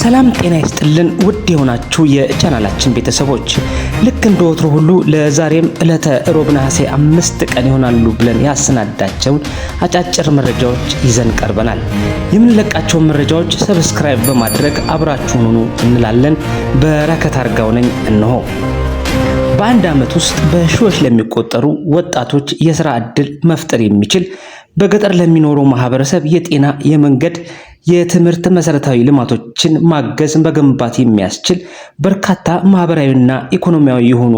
ሰላም ጤና ይስጥልን ውድ የሆናችሁ የቻናላችን ቤተሰቦች ልክ እንደ ወትሮ ሁሉ ለዛሬም ዕለተ ሮብ ነሐሴ 5 ቀን ይሆናሉ ብለን ያሰናዳቸውን አጫጭር መረጃዎች ይዘን ቀርበናል። የምንለቃቸው መረጃዎች ሰብስክራይብ በማድረግ አብራችሁን ሁኑ እንላለን። በረከት አርጋው ነኝ። እነሆ በአንድ ዓመት ውስጥ በሺዎች ለሚቆጠሩ ወጣቶች የሥራ ዕድል መፍጠር የሚችል በገጠር ለሚኖሩ ማህበረሰብ የጤና፣ የመንገድ፣ የትምህርት መሰረታዊ ልማቶችን ማገዝ መገንባት የሚያስችል በርካታ ማህበራዊና ኢኮኖሚያዊ የሆኑ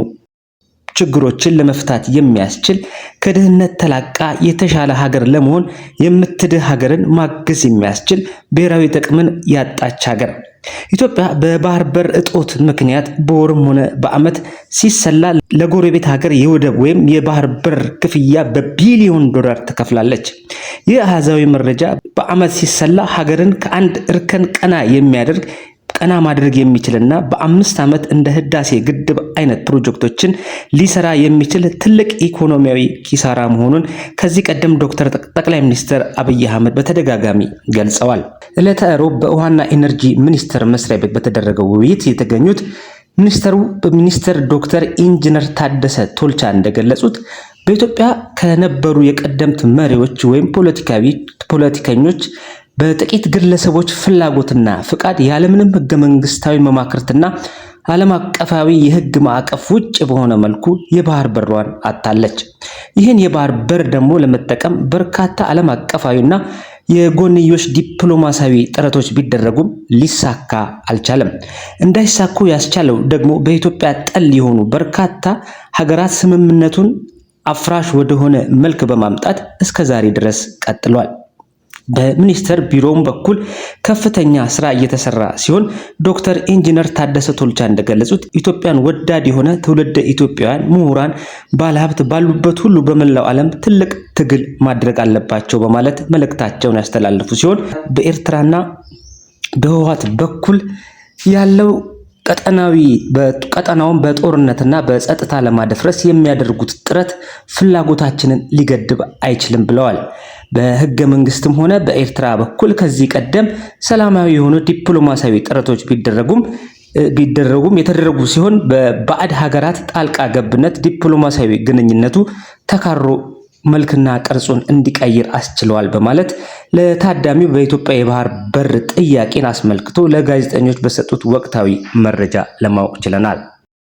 ችግሮችን ለመፍታት የሚያስችል ከድህነት ተላቃ የተሻለ ሀገር ለመሆን የምትድህ ሀገርን ማገዝ የሚያስችል ብሔራዊ ጥቅምን ያጣች ሀገር ኢትዮጵያ በባህር በር እጦት ምክንያት በወርም ሆነ በአመት ሲሰላ ለጎረቤት ሀገር የወደብ ወይም የባህር በር ክፍያ በቢሊዮን ዶላር ተከፍላለች። ይህ አሃዛዊ መረጃ በአመት ሲሰላ ሀገርን ከአንድ እርከን ቀና ማድረግ የሚችልና በ5 ዓመት እንደ ህዳሴ ግድብ አይነት ፕሮጀክቶችን ሊሰራ የሚችል ትልቅ ኢኮኖሚያዊ ኪሳራ መሆኑን ከዚህ ቀደም ዶክተር ጠቅላይ ሚኒስትር አብይ አህመድ በተደጋጋሚ ገልጸዋል። ዕለተ ሮብ በውሃና ኢነርጂ ሚኒስቴር መስሪያ ቤት በተደረገው ውይይት የተገኙት ሚኒስትር ዶክተር ኢንጂነር ታደሰ ቶልቻ እንደገለጹት በኢትዮጵያ ከነበሩ የቀደምት መሪዎች ወይም ፖለቲከኞች በጥቂት ግለሰቦች ፍላጎትና ፍቃድ ያለምንም ህገ መንግስታዊ መማክርትና ዓለም አቀፋዊ የህግ ማዕቀፍ ውጭ በሆነ መልኩ የባህር በሯን አጣለች። ይህን የባህር በር ደግሞ ለመጠቀም በርካታ ዓለም አቀፋዊና የጎንዮሽ ዲፕሎማሲያዊ ጥረቶች ቢደረጉም ሊሳካ አልቻለም። እንዳይሳኩ ያስቻለው ደግሞ በኢትዮጵያ ጠል የሆኑ በርካታ ሀገራት ስምምነቱን አፍራሽ ወደሆነ መልክ በማምጣት እስከ ዛሬ ድረስ ቀጥሏል። በሚኒስቴር ቢሮው በኩል ከፍተኛ ስራ እየተሰራ ሲሆን ዶክተር ኢንጂነር ታደሰ ቶልቻ እንደገለጹት ኢትዮጵያን ወዳድ የሆነ ትውልደ ኢትዮጵያውያን ምሁራን ባለሀብት ባሉበት ሁሉ በመላው ዓለም ትልቅ ትግል ማድረግ አለባቸው በማለት መልእክታቸውን ያስተላልፉ ሲሆን በኤርትራና በህወሓት በኩል ያለው ቀጠናውን በጦርነትና በጸጥታ ለማደፍረስ የሚያደርጉት ጥረት ፍላጎታችንን ሊገድብ አይችልም ብለዋል። በህገ መንግስትም ሆነ በኤርትራ በኩል ከዚህ ቀደም ሰላማዊ የሆኑ ዲፕሎማሲያዊ ጥረቶች ቢደረጉም የተደረጉ ሲሆን በባዕድ ሀገራት ጣልቃ ገብነት ዲፕሎማሲያዊ ግንኙነቱ ተካሮ መልክና ቅርጹን እንዲቀይር አስችለዋል በማለት ለታዳሚው በኢትዮጵያ የባህር በር ጥያቄን አስመልክቶ ለጋዜጠኞች በሰጡት ወቅታዊ መረጃ ለማወቅ ችለናል።